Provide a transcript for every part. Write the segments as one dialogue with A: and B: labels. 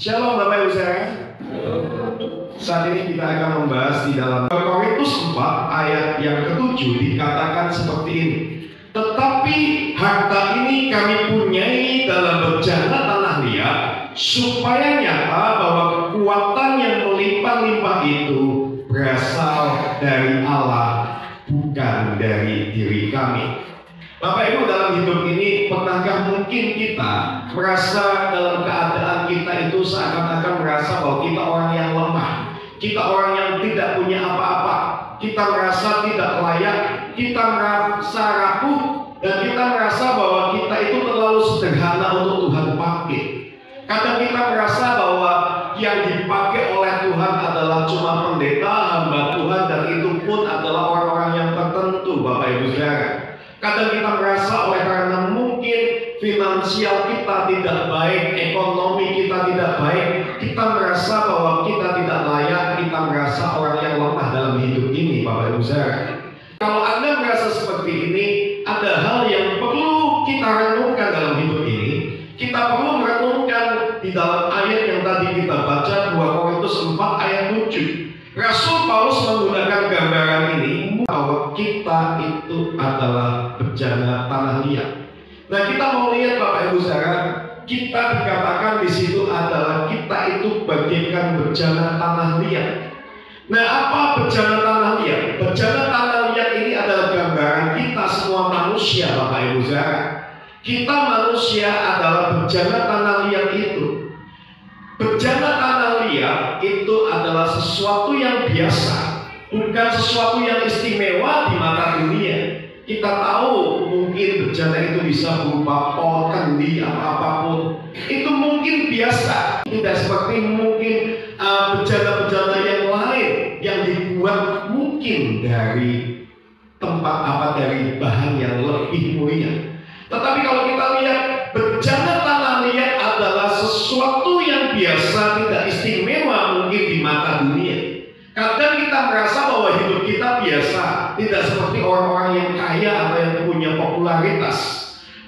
A: Shalom Bapak Ibu saudara. Saat ini kita akan membahas di dalam Korintus 4 ayat yang ke-7 dikatakan seperti ini. Tetapi harta ini kami punyai dalam bejana tanah liat, supaya nyata bahwa kekuatan yang melimpah-limpah itu berasal dari Allah, bukan dari diri kami. Bapak Ibu, dalam hidup ini pernahkah mungkin kita merasa dalam keadaan kita itu seakan-akan merasa bahwa kita orang yang lemah, kita orang yang tidak punya apa-apa, kita merasa tidak layak, kita merasa rapuh, dan kita merasa bahwa kita itu terlalu sederhana untuk Tuhan pakai. Kadang kita merasa bahwa yang dipakai oleh Tuhan adalah cuma pendeta, hamba Tuhan, dan itu pun adalah orang-orang yang tertentu, Bapak Ibu saudara. Kadang kita merasa oleh karena mungkin finansial kita tidak baik, ekonomi kita tidak baik, kita merasa bahwa kita tidak layak, kita merasa orang yang lemah dalam hidup ini, Bapak Ibu saudara. Kalau Anda merasa seperti ini, ada hal yang perlu kita renungkan dalam hidup ini. Kita perlu merenungkan di dalam ayat yang tadi kita baca, 2 Korintus 4 ayat 7. Rasul Paulus menggunakan gambaran ini bahwa kita itu adalah bejana tanah liat. Nah, kita mau lihat Bapak Ibu saudara, kita dikatakan di situ adalah kita itu bagaikan bejana tanah liat. Nah, apa bejana tanah liat? Bejana tanah liat ini adalah gambaran kita semua manusia, Bapak Ibu saudara. Kita manusia adalah bejana tanah liat itu. Bejana tanah liat itu adalah sesuatu yang biasa, bukan sesuatu yang istimewa di mata dunia. Kita tahu mungkin bejana itu bisa berupa pot, kendi, apapun. Itu mungkin biasa, tidak seperti mungkin bejana-bejana yang lain yang dibuat mungkin dari dari bahan yang lebih mulia. Tetapi kalau kita lihat bejana tanah liat adalah sesuatu yang biasa, tidak istimewa mungkin di mata dunia. Kadang kita merasa bahwa hidup kita biasa, tidak seperti orang-orang yang kaya atau yang punya popularitas.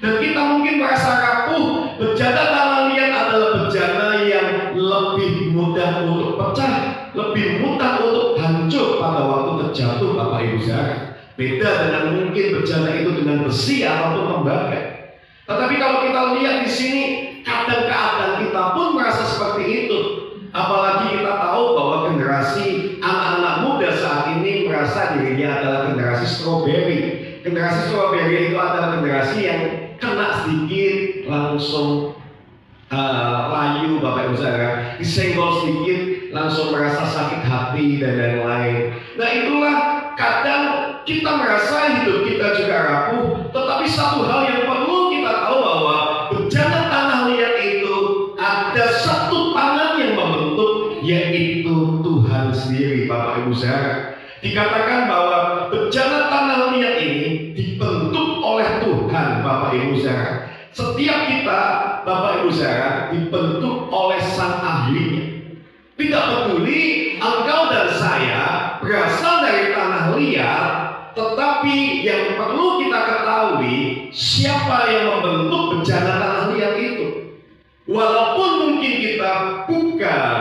A: Dan kita mungkin merasa rapuh. Bejana tanah liat adalah bejana yang lebih mudah untuk pecah, lebih mudah untuk hancur pada waktu terjatuh, Bapak Ibu saudara. Beda dengan mungkin bejana itu dengan besi ataupun tembaga. Tetapi kalau kita lihat di sini, kadang keadaan kita pun merasa seperti itu. Apalagi kita tahu bahwa generasi anak-anak muda saat ini merasa dirinya adalah generasi stroberi. Generasi stroberi itu adalah generasi yang kena sedikit langsung layu, Bapak Ibu saudara. Disenggol sedikit langsung merasa sakit hati dan lain-lain. Nah, itulah kadang kita merasa hidup kita juga rapuh. Tetapi satu hal yang perlu kita tahu bahwa bejana tanah liat itu ada satu tangan yang membentuk, yaitu Tuhan sendiri, Bapak Ibu saudara. Dikatakan bahwa bejana tanah liat ini dibentuk oleh Tuhan, Bapak Ibu saudara. Setiap kita, Bapak Ibu saudara, dibentuk oleh sang ahlinya. Tidak peduli engkau dan saya berasal dari tanah liat, tetapi yang perlu kita ketahui siapa yang membentuk bejana tanah liat itu. Walaupun mungkin kita bukan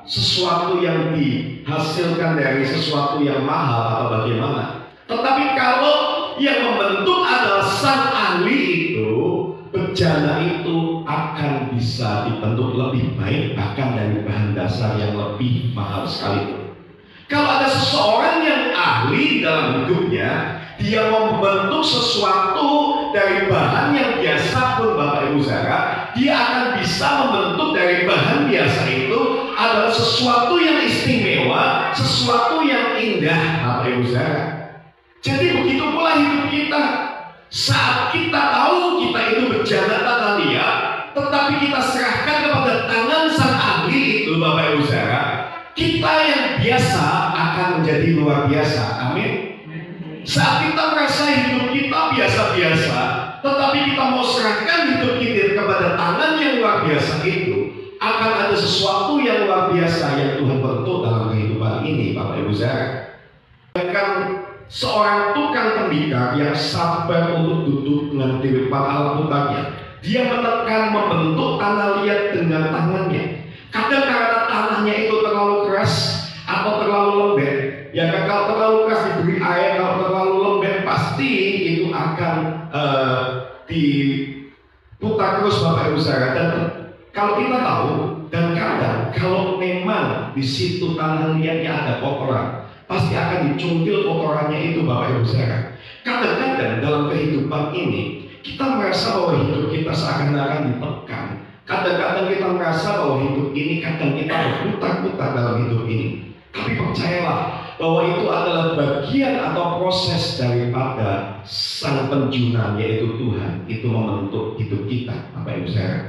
A: sesuatu yang dihasilkan dari sesuatu yang mahal atau bagaimana, tetapi kalau yang membentuk adalah sang ahli itu, bejana itu akan bisa dibentuk lebih baik, bahkan dari bahan dasar yang lebih mahal sekalipun. Kalau ada seseorang yang ahli dalam hidupnya, dia membentuk sesuatu dari bahan yang biasa pun, Bapak Ibu saudara, dia akan bisa membentuk dari bahan biasa itu adalah sesuatu yang istimewa, sesuatu yang indah, Bapak Ibu saudara. Jadi begitu pula hidup kita. Saat kita tahu kita itu bejana tanah liat, tetapi kita serahkan kepada tangan sang ahli itu, Bapak Ibu saudara, kita yang biasa akan menjadi luar biasa. Amin. Saat kita merasa hidup kita biasa-biasa, tetapi kita mau serahkan hidup kita kepada tangan yang luar biasa itu, akan ada sesuatu yang luar biasa yang Tuhan bentuk dalam kehidupan ini, Bapak Ibu saudara. Bahkan seorang tukang tembikar yang sabar untuk duduk dengan di depan alat putarnya, dia menekan membentuk tanah liat dengan tangannya. tahu, dan kadang kalau memang di situ tanah liatnya ada kotoran, pasti akan dicungkil kotorannya itu, Bapak Ibu saudara. Kadang-kadang dalam kehidupan ini kita merasa bahwa hidup kita seakan-akan ditekan. Kadang-kadang kita merasa bahwa hidup ini, kadang kita berputar-putar dalam hidup ini. Tapi percayalah bahwa itu adalah bagian atau proses daripada Sang Penjuna, yaitu Tuhan, itu membentuk hidup kita, Bapak Ibu saudara.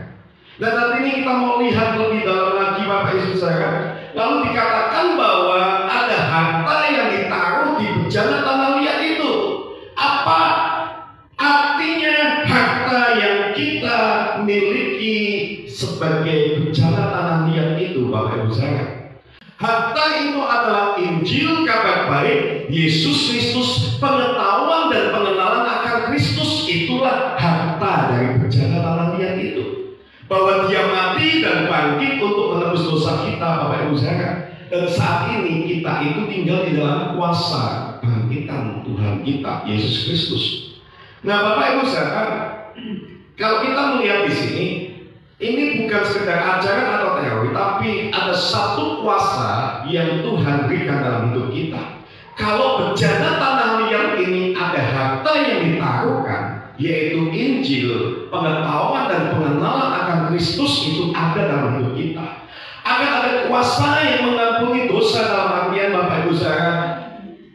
A: Dan saat ini kita mau lihat lebih dalam lagi, Bapak Ibu saudara. Lalu dikatakan bahwa ada harta yang ditaruh di bejana tanah liat itu. Apa artinya harta yang kita miliki sebagai bejana tanah liat itu, Bapak Ibu saudara? Harta itu adalah Injil, kabar baik Yesus Kristus, pengetahuan dan pengenalan akan Kristus. Itulah harta dari bejana tanah liat itu. Bahwa Dia mati dan bangkit untuk menebus dosa kita, Bapak Ibu saudara. Dan saat ini kita itu tinggal di dalam kuasa bangkitan Tuhan kita, Yesus Kristus. Nah, Bapak Ibu saudara, kalau kita melihat di sini, ini bukan sekedar ajaran atau teori, tapi ada satu kuasa yang Tuhan berikan dalam hidup kita. Kalau bejana tanah liat ini ada harta yang ditaruhkan, yaitu Injil, pengetahuan dan pengenalan akan Kristus, itu ada dalam hidup kita. Akan ada kuasa yang mengampuni dosa, dalam artian Bapak Ibu saudara,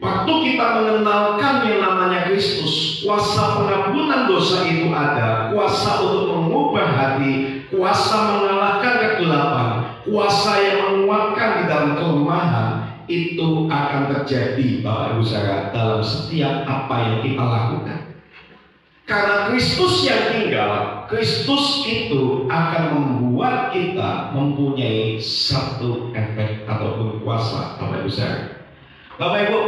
A: waktu kita mengenalkan yang namanya Kristus, kuasa pengampunan dosa itu ada, kuasa untuk mengubah hati, kuasa mengalahkan kegelapan, kuasa yang menguatkan di dalam kelemahan, itu akan terjadi, Bapak Ibu saudara, dalam setiap apa yang kita lakukan. Karena Kristus yang tinggal, Kristus itu akan membuat kita mempunyai satu efek ataupun kuasa, Bapak Ibu saudara. Bapak Ibu,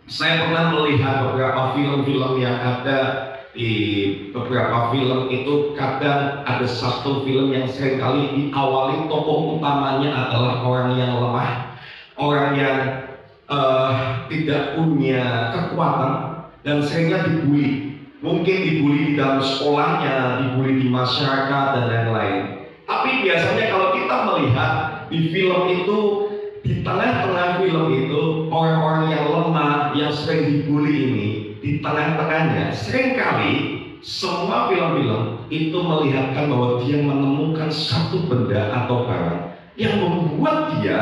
A: saya pernah melihat beberapa film-film yang ada. Di beberapa film itu kadang ada satu film yang seringkali diawali tokoh utamanya adalah orang yang lemah, orang yang tidak punya kekuatan, dan seringnya dibully. Mungkin dibully di dalam sekolahnya, dibully di masyarakat dan lain-lain. Tapi biasanya kalau kita melihat di film itu, di tengah-tengah film itu, orang-orang yang lemah, yang sering dibully ini, di tengah-tengahnya seringkali semua film-film itu melihatkan bahwa dia menemukan satu benda atau barang yang membuat dia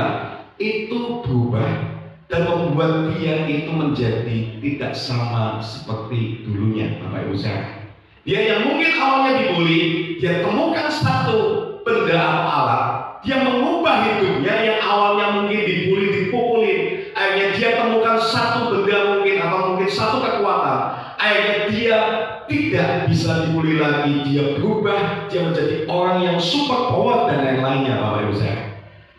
A: itu berubah dan membuat dia itu menjadi tidak sama seperti dulunya, Bapak Ibu saudara. Dia yang mungkin awalnya dibully, dia temukan satu benda atau alat, dia mengubah hidupnya. Yang awalnya mungkin dibully, dipukulin, akhirnya dia temukan satu benda mungkin, atau mungkin satu kekuatan, akhirnya dia tidak bisa dibully lagi, dia berubah, dia menjadi orang yang super power dan lain-lainnya, Bapak Ibu saudara.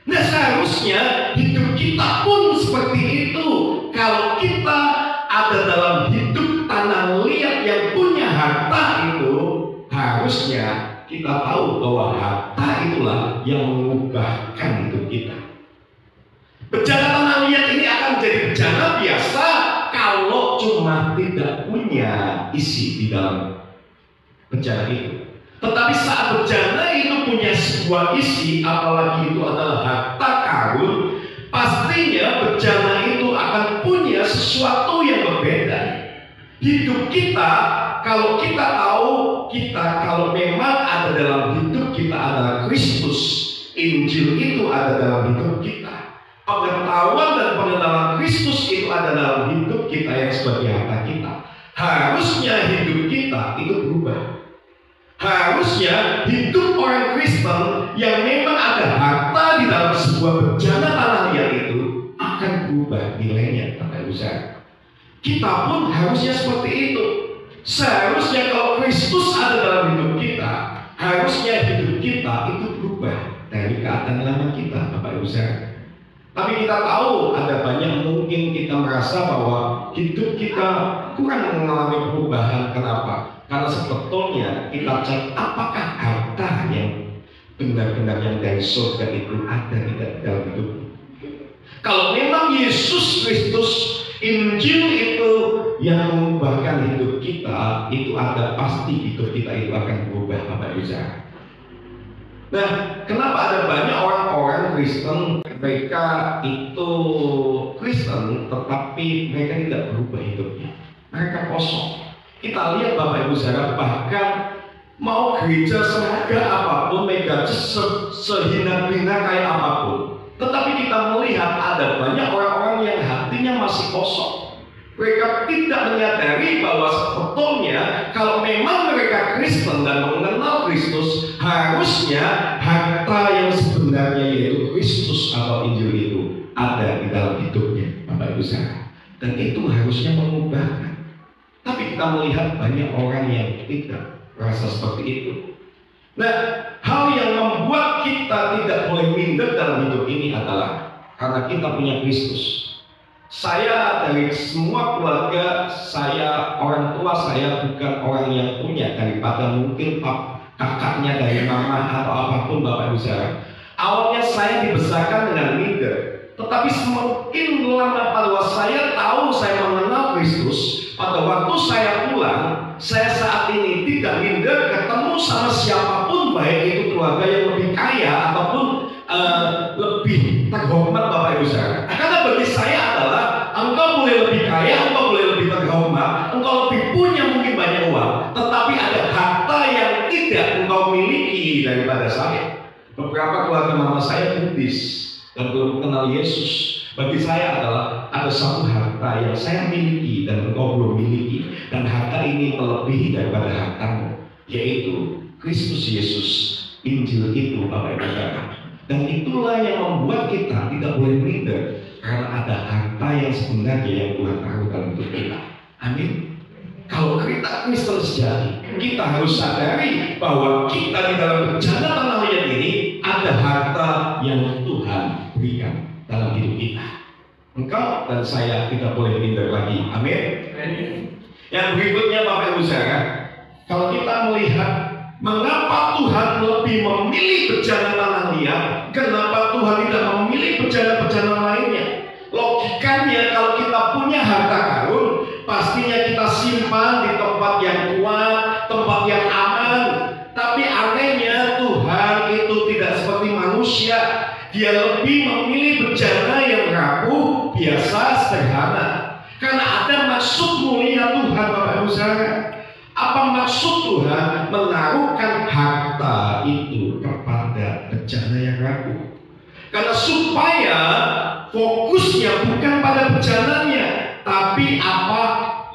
A: Nah, seharusnya hidup kita pun seperti itu. Kalau kita ada dalam hidup tanah liat yang punya harta itu, harusnya kita tahu bahwa harta itulah yang mengubahkan hidup kita. Bejana tanah liat ini akan menjadi bejana biasa kalau cuma tidak punya isi di dalam bejana itu. Tetapi saat bejana itu punya sebuah isi, apalagi itu adalah harta karun, pastinya bejana itu akan punya sesuatu yang berbeda. Hidup kita, kalau kita tahu, kalau memang ada dalam hidup kita adalah Kristus, Injil itu ada dalam hidup kita, pengetahuan dan pengenalan Kristus itu ada dalam hidup kita yang sebagai harta kita, harusnya hidup kita itu berubah. Harusnya hidup orang Kristen yang memang ada harta di dalam sebuah bejana tanah liat itu akan berubah nilainya, Bapak Ibu saudara. Kita pun harusnya seperti itu. Seharusnya kalau Kristus ada dalam hidup kita, harusnya hidup kita itu berubah dari keadaan lama kita, Bapak Ibu saudara. Tapi kita tahu ada banyak mungkin kita merasa bahwa hidup kita kurang mengalami perubahan. Kenapa? Karena sebetulnya kita cek apakah harta yang benar-benar yang dari surga itu ada tidak dalam hidup. Kalau memang Yesus Kristus, Injil itu yang mengubahkan hidup kita, itu ada, pasti hidup kita itu akan berubah, Bapak Ibu saudara. Nah, kenapa ada banyak orang-orang Kristen, mereka itu Kristen tetapi mereka tidak berubah hidupnya, mereka kosong. Kita lihat Bapak Ibu Saudara, bahkan mau gereja semegah apapun, mereka sehina-hina kayak apapun, tetapi kita melihat ada banyak orang-orang yang hatinya masih kosong. Mereka tidak menyadari bahwa sebetulnya kalau memang mereka Kristen dan mengenal Kristus, harusnya harta yang sebenarnya yaitu Kristus atau Injil itu ada di dalam hidupnya, Bapak Ibu Saudara. Dan itu harusnya mengubahkan. Tapi kita melihat banyak orang yang tidak merasa seperti itu. Nah, hal yang membuat kita tidak boleh minder dalam hidup ini adalah karena kita punya Kristus. Saya dari semua keluarga saya, orang tua saya bukan orang yang punya, daripada mungkin kakaknya dari mama atau apapun Bapak Ibu Saudara. Awalnya saya dibesarkan dengan minder, tetapi semakin lama pada saya tahu saya mengenal Kristus, pada waktu saya pulang, saya saat ini tidak minder ketemu sama siapapun, baik itu keluarga yang lebih kaya ataupun lebih terhormat Bapak Ibu Saudara. Karena bagi saya adalah engkau boleh lebih kaya, engkau boleh lebih terhormat, engkau lebih punya mungkin banyak uang, tetapi ada harta yang tidak engkau miliki daripada saya. Beberapa keluarga mama saya Buddhis dan belum kenal Yesus. Bagi saya adalah ada satu harta yang saya miliki dan engkau belum miliki, dan harta ini melebihi daripada hartamu, yaitu Kristus Yesus, Injil itu Bapak Ibu Saudara. Dan itulah yang membuat kita tidak boleh minder, karena ada harta yang sebenarnya yang Tuhan taruhkan untuk kita. Amin. Kalau kita Kristen sejati, kita harus sadari bahwa kita di dalam perjalanan tanah liat ini ada harta yang Tuhan berikan dalam hidup kita. Engkau dan saya tidak boleh minder lagi. Amin. Yang berikutnya Bapak Ibu Saudara, kalau kita melihat mengapa Tuhan lebih memilih perjalanan tanah liat, kenapa Tuhan tidak memilih perjalanan lainnya? Logikanya kalau kita punya harta karun, pastinya kita simpan di tempat yang kuat, tempat yang aman. Tapi anehnya Tuhan itu tidak seperti manusia. Dia lebih memilih bejana yang rapuh, biasa, sederhana. Karena ada maksud mulia Tuhan Bapak Ibu Saudara. Apa maksud Tuhan menaruhkan harta itu kepada bejana yang rapuh? Karena supaya fokusnya bukan pada bejananya, tapi apa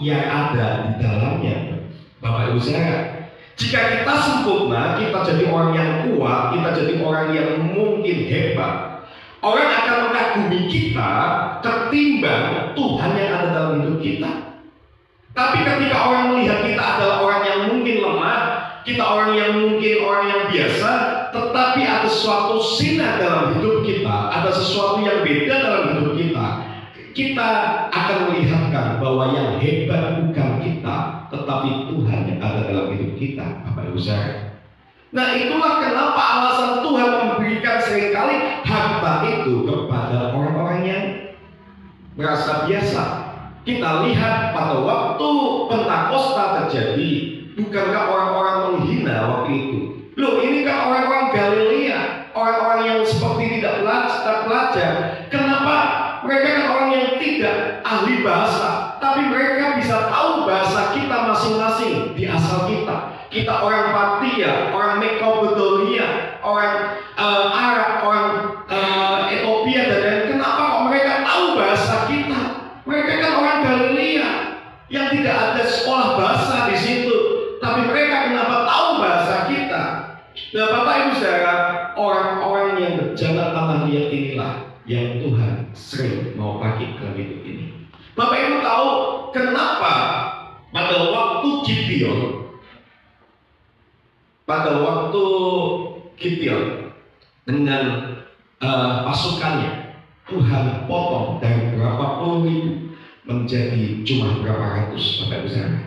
A: yang ada di dalamnya. Bapak Ibu Saudara, jika kita sempurna, kita jadi orang yang kuat, kita jadi orang yang mungkin hebat, orang akan mengagumi kita ketimbang Tuhan yang ada dalam hidup kita. Tapi ketika orang melihat kita adalah orang yang mungkin lemah, kita orang yang mungkin orang yang biasa, tetapi ada sesuatu sinar dalam hidup kita, ada sesuatu yang beda dalam hidup kita, kita akan melihatkan bahwa yang hebat bukan kita, tetapi Tuhan yang ada dalam hidup kita, Bapak Ibu Saudara. Nah, itulah kenapa alasan Tuhan memberikan seringkali harta itu kepada orang-orang yang merasa biasa. Kita lihat pada waktu Pentakosta terjadi, bukankah orang-orang menghina waktu itu? Loh, ini kan orang-orang Galilea, orang-orang yang seperti tidak belajar. Kenapa? Mereka kan orang yang tidak ahli bahasa, tapi mereka bisa tahu bahasa kita masing-masing di asal kita. Kita orang Partia, orang Mesopotamia, orang Arab, orang Ethiopia dan lain-lain. Kenapa kok mereka tahu bahasa kita? Mereka kan orang Galilea yang tidak ada sekolah bahasa di situ, tapi mereka kenapa tahu bahasa kita? Nah, Bapak Ibu Saudara, orang-orang yang berjalan tanah liat inilah yang Tuhan sering mau pakai dalam hidup ini. Bapak Ibu tahu kenapa pada waktu Gideon dengan pasukannya, Tuhan potong dari berapa puluh ribu menjadi cuma berapa ratus, Bapak Ibu Saudara.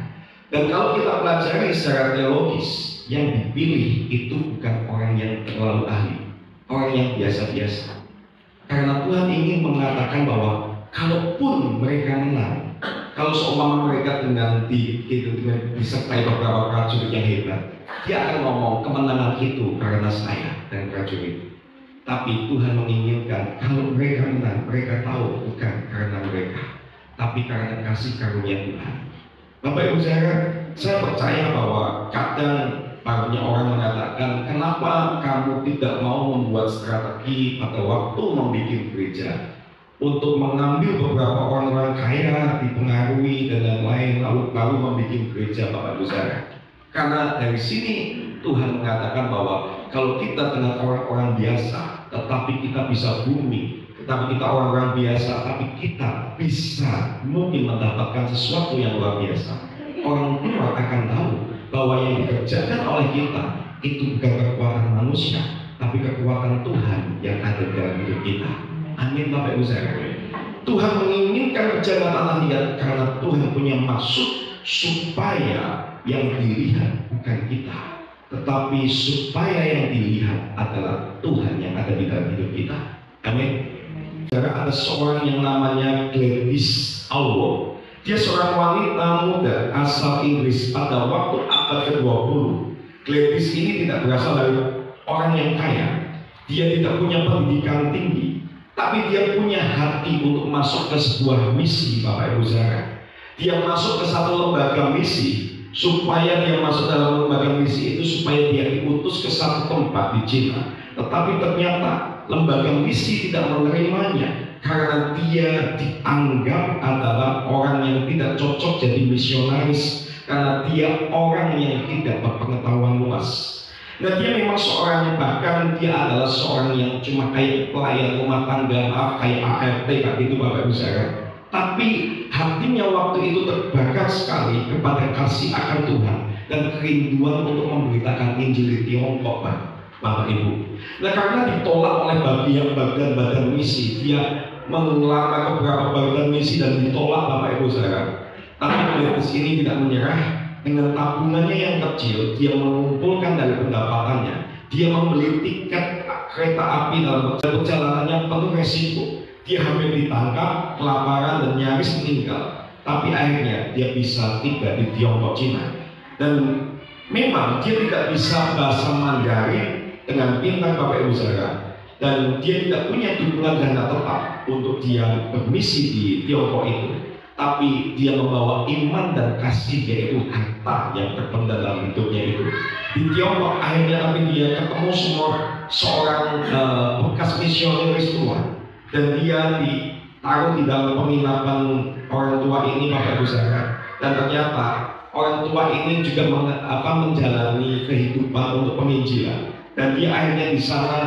A: Dan kalau kita pelajari secara teologis, yang dipilih itu bukan orang yang terlalu ahli, orang yang biasa-biasa. Karena Tuhan ingin mengatakan bahwa kalaupun mereka menang, kalau seumpama mereka dengan disertai beberapa prajurit yang hebat, dia akan ngomong kemenangan itu karena saya. dan prajurit. Tapi Tuhan menginginkan kalau mereka menang, mereka tahu bukan karena mereka, tapi karena kasih karunia Tuhan. Bapak Ibu saya percaya bahwa kadang banyak orang mengatakan, kenapa kamu tidak mau membuat strategi pada waktu membuat gereja untuk mengambil beberapa orang-orang kaya, dipengaruhi dan lain-lain, lalu membuat gereja, Bapak Ibu saudara. Karena dari sini Tuhan mengatakan bahwa kalau kita dengan orang-orang biasa, tetapi kita bisa booming, tetapi kita orang-orang biasa, tapi kita bisa mungkin mendapatkan sesuatu yang luar biasa. Orang luar akan tahu bahwa yang dikerjakan oleh kita itu bukan kekuatan manusia, tapi kekuatan Tuhan yang ada dalam hidup kita. Amin, Bapak Ibu saudara. Tuhan menginginkan kerja tanah liat karena Tuhan punya maksud supaya yang dilihat bukan kita, tetapi supaya yang dilihat adalah Tuhan yang ada di dalam hidup kita. Amin. Saudara, ada seorang yang namanya Gladys Awood. Dia seorang wanita muda asal Inggris pada waktu abad ke-20. Gladys ini tidak berasal dari orang yang kaya. Dia tidak punya pendidikan tinggi, tapi dia punya hati untuk masuk ke sebuah misi, Bapak Ibu saudara. Dia masuk ke satu lembaga misi. Supaya dia masuk dalam lembaga misi itu supaya dia diutus ke satu tempat di Cina. Tetapi ternyata lembaga misi tidak menerimanya karena dia dianggap adalah orang yang tidak cocok jadi misionaris, karena dia orang yang tidak berpengetahuan luas. Nah, dia memang seorang yang, bahkan dia adalah seorang yang cuma kayak pelayan rumah tangga, kayak ART kayak gitu, Bapak Ibu saudara. Tapi hatinya waktu itu terbakar sekali kepada kasih akan Tuhan dan kerinduan untuk memberitakan Injil di Tiongkok, Bapak Ibu. Nah, karena ditolak oleh badan misi, dia mengeluarkan beberapa badan misi dan ditolak, Bapak Ibu saudara. Tapi Gladys ini tidak menyerah. Dengan tabungannya yang kecil, dia mengumpulkan dari pendapatannya. Dia membeli tiket kereta api dalam perjalanannya penuh resiko. Dia hampir ditangkap, kelaparan dan nyaris meninggal. Tapi akhirnya dia bisa tiba di Tiongkok, Cina. Dan memang dia tidak bisa bahasa Mandarin dengan pintar, Bapak Ibu saudara. Dan dia tidak punya dukungan dana tetap untuk dia bermisi di Tiongkok itu. Tapi dia membawa iman dan kasih, yaitu harta yang terpendam dalam hidupnya itu. Di Tiongkok akhirnya tapi dia ketemu seorang bekas misionaris tua. Dan dia ditaruh di dalam penginapan orang tua ini, Bapak Ibu saudara. Dan ternyata orang tua ini juga menjalani kehidupan untuk penginjilan. Dan dia akhirnya di sana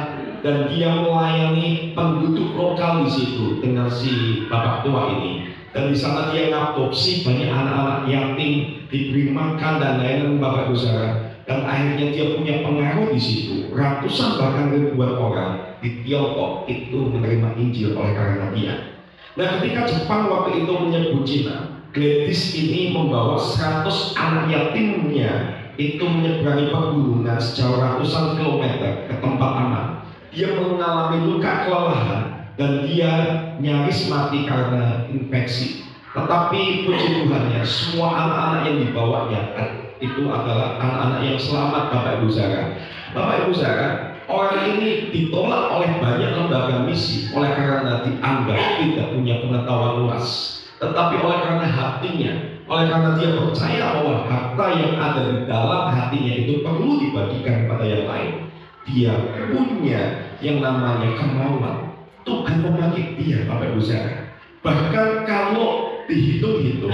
A: dan dia melayani penduduk lokal di situ dengan si bapak tua ini. Dan di sana dia ngadopsi banyak anak-anak yatim, diberi makan dan lain-lain, Bapak Ibu saudara. Dan akhirnya dia punya pengaruh di situ. Ratusan bahkan ribuan orang di Tiongkok itu menerima Injil oleh karena dia. Nah, ketika Jepang waktu itu menyerbu Cina, Gladys ini membawa 100 anak yatimnya itu menyeberangi pegunungan sejauh ratusan kilometer ke tempat aman. Dia mengalami luka kelelahan dan dia nyaris mati karena infeksi. Tetapi puji Tuhannya, semua anak-anak yang dibawanya itu adalah anak-anak yang selamat, Bapak Ibu saudara. Bapak Ibu saudara, orang ini ditolak oleh banyak lembaga misi oleh karena dianggap tidak punya pengetahuan luas. Tetapi oleh karena hatinya, oleh karena dia percaya bahwa harta yang ada di dalam hatinya itu perlu dibagikan kepada yang lain, dia punya yang namanya kemauan. Tuhan memakai dia, Bapak Ibu saudara. Bahkan kalau dihitung-hitung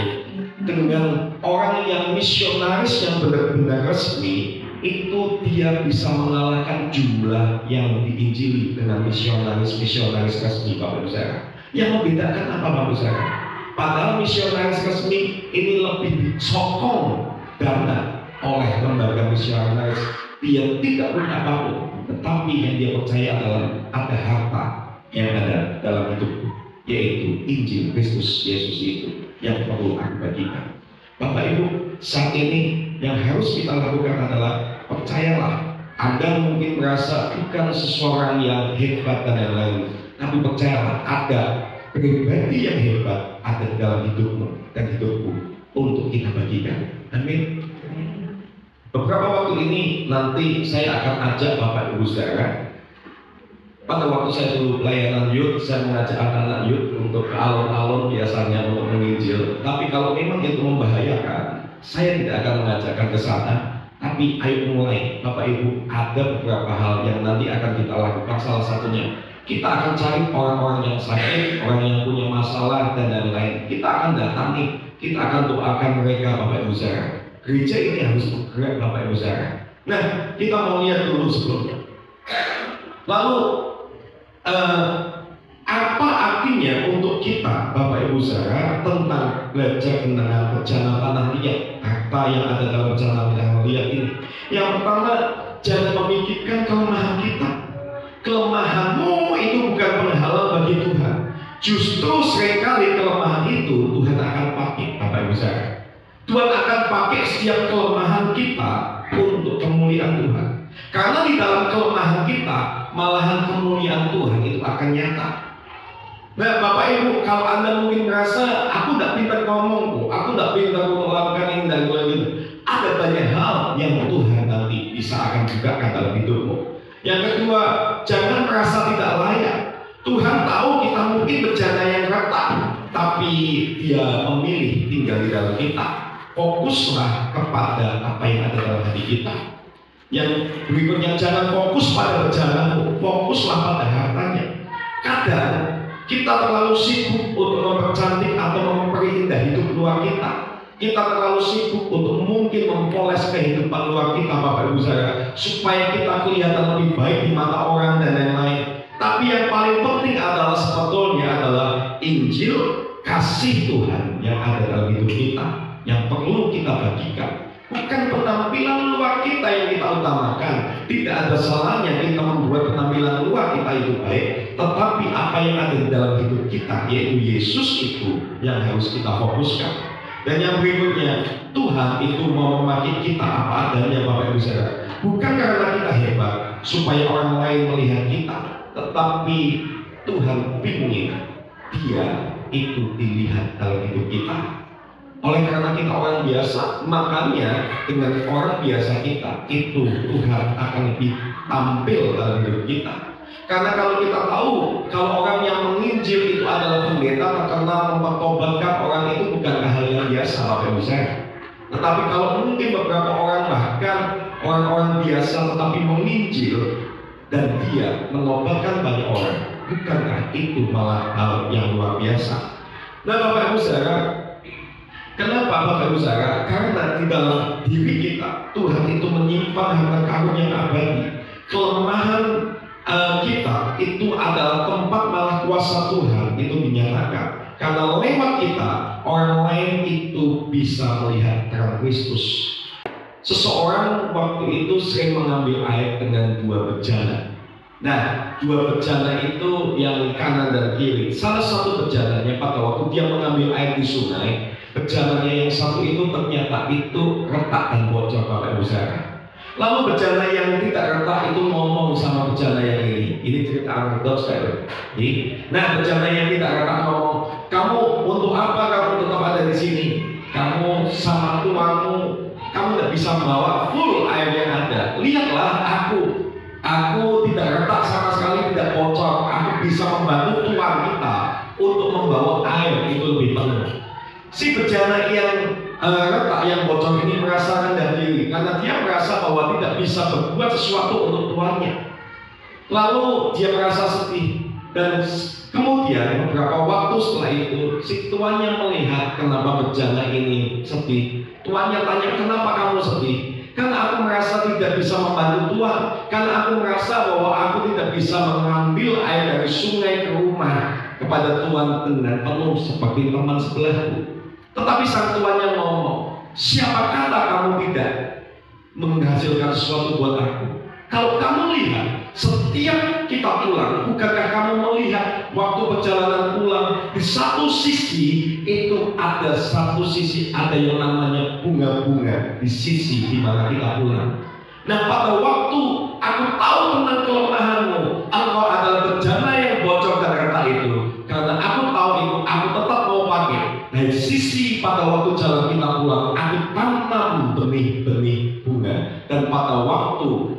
A: dengan orang yang misionaris yang benar-benar resmi, itu dia bisa mengalahkan jumlah yang diinjili dengan misionaris resmi, Bapak Ibu saudara. Yang membedakan apa, Bapak Ibu saudara? Padahal misionaris resmi ini lebih disokong dana oleh lembaga misionaris. Dia tidak punya apapun, tetapi yang dia percaya adalah ada harta yang ada dalam hidupku, yaitu Injil Kristus Yesus itu yang perlu aku bagikan. Bapak Ibu, saat ini yang harus kita lakukan adalah percayalah. Anda mungkin merasa bukan seseorang yang hebat dan lain-lain, tapi percayalah ada pribadi yang hebat ada di dalam hidupmu dan hidupku untuk kita bagikan. Amin. Beberapa waktu ini nanti saya akan ajak Bapak Ibu Saudara. Pada waktu saya dulu pelayanan youth, saya mengajak anak-anak youth untuk ke alun-alun biasanya untuk menginjil. Tapi kalau memang itu membahayakan, saya tidak akan mengajakkan ke sana. Tapi ayo mulai, Bapak Ibu, ada beberapa hal yang nanti akan kita lakukan. Salah satunya, kita akan cari orang-orang yang sakit, orang yang punya masalah dan lain-lain. Kita akan datangi, kita akan doakan mereka, Bapak Ibu Saudara. Gereja ini harus bergerak, Bapak Ibu Saudara. Nah, kita mau lihat dulu sebelumnya. Lalu apa artinya untuk kita, Bapak Ibu Saudara, tentang belajar tentang bencana tanah liat, harta yang ada dalam bencana tanah liat ini? Yang pertama, jangan memikirkan kelemahan kita. Kelemahanmu itu bukan penghalang bagi Tuhan. Justru seringkali kelemahan itu Tuhan akan pakai, Bapak Ibu Saudara. Tuhan akan pakai setiap kelemahan kita untuk kemuliaan Tuhan. Karena di dalam kelemahan kita, malahan kemuliaan Tuhan itu akan nyata. Nah, Bapak Ibu, kalau Anda mungkin merasa aku tidak pintar ngomong, aku tidak pintar melakukan ini dan lain-lain, ada banyak hal yang Tuhan nanti bisa akan bukakan dalam hidupmu. Yang kedua, jangan merasa tidak layak. Tuhan tahu kita mungkin bencana yang retak, tapi Dia memilih tinggal di dalam kita. Fokuslah kepada apa yang ada dalam hati kita. Yang berikutnya, jangan fokus pada bencanamu, fokuslah pada hartanya. Kadang kita terlalu sibuk untuk mempercantik atau memperindah hidup luar kita. Kita terlalu sibuk untuk mungkin mempoles kehidupan luar kita, Bapak Ibu Saudara, supaya kita kelihatan lebih baik di mata orang dan lain-lain. Tapi yang paling penting adalah sebetulnya adalah Injil kasih Tuhan yang ada dalam hidup kita, yang perlu kita bagikan. Bukan penampilan luar kita yang kita utamakan. Tidak ada salahnya kita membuat penampilan luar kita itu baik, tetapi apa yang ada di dalam hidup kita, yaitu Yesus, itu yang harus kita fokuskan. Dan yang berikutnya, Tuhan itu mau memakai kita apa adanya, Bapak Ibu Saudara. Bukan karena kita hebat supaya orang lain melihat kita, tetapi Tuhan ingin Dia itu dilihat dalam hidup kita. Oleh karena kita orang biasa, makanya dengan orang biasa kita itu Tuhan akan lebih tampil dalam hidup kita. Karena kalau kita tahu, kalau orang yang menginjil itu adalah pendeta terkenal mempertobatkan orang, itu bukan hal yang biasa, Bapak Ibu Saudara. Tetapi kalau mungkin beberapa orang, bahkan orang-orang biasa tetapi menginjil dan dia menobatkan banyak orang, bukankah itu malah hal yang luar biasa? Nah, Bapak Ibu Saudara, kenapa Bapak Ibu Saudara? Karena di dalam diri kita Tuhan itu menyimpan harta karun yang abadi. Kelemahan kita itu adalah tempat malah kuasa Tuhan itu dinyatakan. Karena lewat kita orang lain itu bisa melihat terang Kristus. Seseorang waktu itu sering mengambil air dengan dua bejana. Nah, dua bejana itu yang kanan dan kiri. Salah satu bejananya pada waktu dia mengambil air di sungai, bejananya yang satu itu ternyata itu retak dan bocor, Bapak Ibu Saudara. Lalu bejana yang tidak retak itu ngomong sama bejana yang ini. Ini cerita anekdot sekali. Nah, bejana yang tidak retak ngomong, kamu untuk apa kamu tetap ada di sini? Kamu sama tuanmu, kamu tidak bisa membawa full air yang ada. Lihatlah aku tidak retak sama sekali, tidak bocor. Aku bisa membantu tuan kita untuk membawa air itu lebih penuh. Si bejana yang retak, yang bocor ini merasa rendah diri karena dia merasa bahwa tidak bisa berbuat sesuatu untuk tuannya. Lalu dia merasa sedih, dan kemudian beberapa waktu setelah itu si tuannya melihat kenapa bejana ini sedih. Tuannya tanya, kenapa kamu sedih? Karena aku merasa tidak bisa membantu Tuhan. Karena aku merasa bahwa aku tidak bisa mengambil air dari sungai ke rumah kepada Tuhan dengan penuh seperti teman sebelahku. Tetapi sang tuannya ngomong, siapa kata kamu tidak menghasilkan sesuatu buat aku? Kalau kamu lihat, setiap kita pulang, bukankah kamu melihat waktu perjalanan pulang, di satu sisi itu ada ada yang namanya bunga-bunga di sisi di mana kita pulang. Nah, pada waktu aku tahu tentang kelemahanmu, engkau adalah bejana yang bocor dan retak itu. Karena aku tahu itu, aku tetap mau pakai. Dari sisi pada waktu jalan kita pulang, aku tanam benih-benih bunga.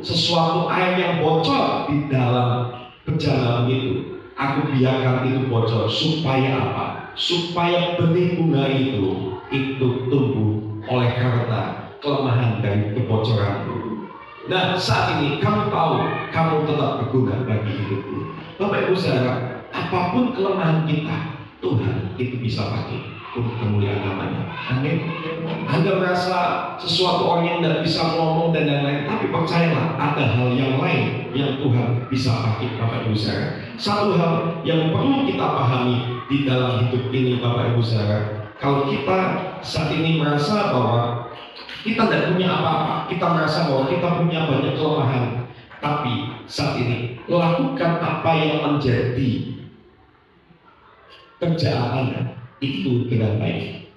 A: sesuatu air yang bocor di dalam perjalanan itu, aku biarkan itu bocor supaya apa? Supaya benih bunga itu tumbuh oleh karena kelemahan dari kebocoran itu. Nah, saat ini kamu tahu kamu tetap berguna bagi hidupku. Bapak Ibu Saudara, apapun kelemahan kita, Tuhan itu bisa pakai untuk kemuliaan namanya. Amin. Anda merasa sesuatu orang yang tidak bisa ngomong dan lain-lain, tapi percayalah ada hal yang lain yang Tuhan bisa pakai, Bapak Ibu Saudara. Satu hal yang perlu kita pahami di dalam hidup ini, Bapak Ibu Saudara, kalau kita saat ini merasa bahwa kita tidak punya apa-apa, kita merasa bahwa kita punya banyak kelemahan, tapi saat ini lakukan apa yang menjadi kerjaan Anda itu dengan baik.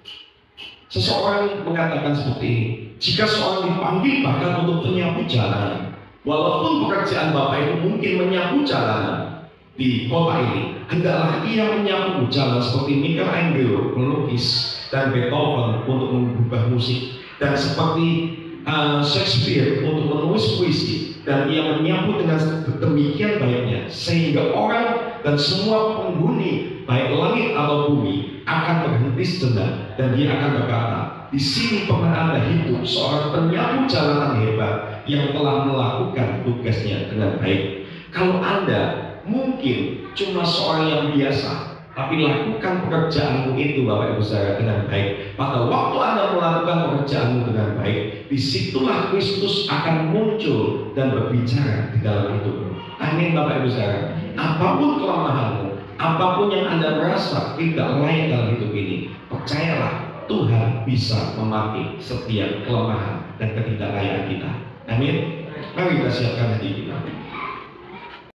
A: Seseorang mengatakan seperti ini, jika seorang dipanggil bahkan untuk menyapu jalanan, walaupun pekerjaan Bapak itu mungkin menyapu jalanan di kota ini, hendaklah ia menyapu jalan seperti Michelangelo melukis dan Beethoven untuk mengubah musik, dan seperti Shakespeare untuk menulis puisi, dan ia menyapu dengan demikian baiknya sehingga orang dan semua penghuni baik langit atau bumi akan berhenti sejenak, dan dia akan berkata, di sini pernah Anda hidup seorang penyapu jalanan hebat yang telah melakukan tugasnya dengan baik. Kalau Anda mungkin cuma seorang yang biasa, tapi lakukan pekerjaanmu itu, Bapak Ibu Saudara, dengan baik. Pada waktu Anda melakukan pekerjaanmu dengan baik, disitulah Kristus akan muncul dan berbicara di dalam hidupmu. Amin, Bapak Ibu Saudara. Apapun kelemahanmu, apapun yang Anda merasa tidak layak dalam hidup ini, percayalah Tuhan bisa memakai setiap kelemahan dan ketidaklayakan kita. Amin. Mari kita siapkan hati kita.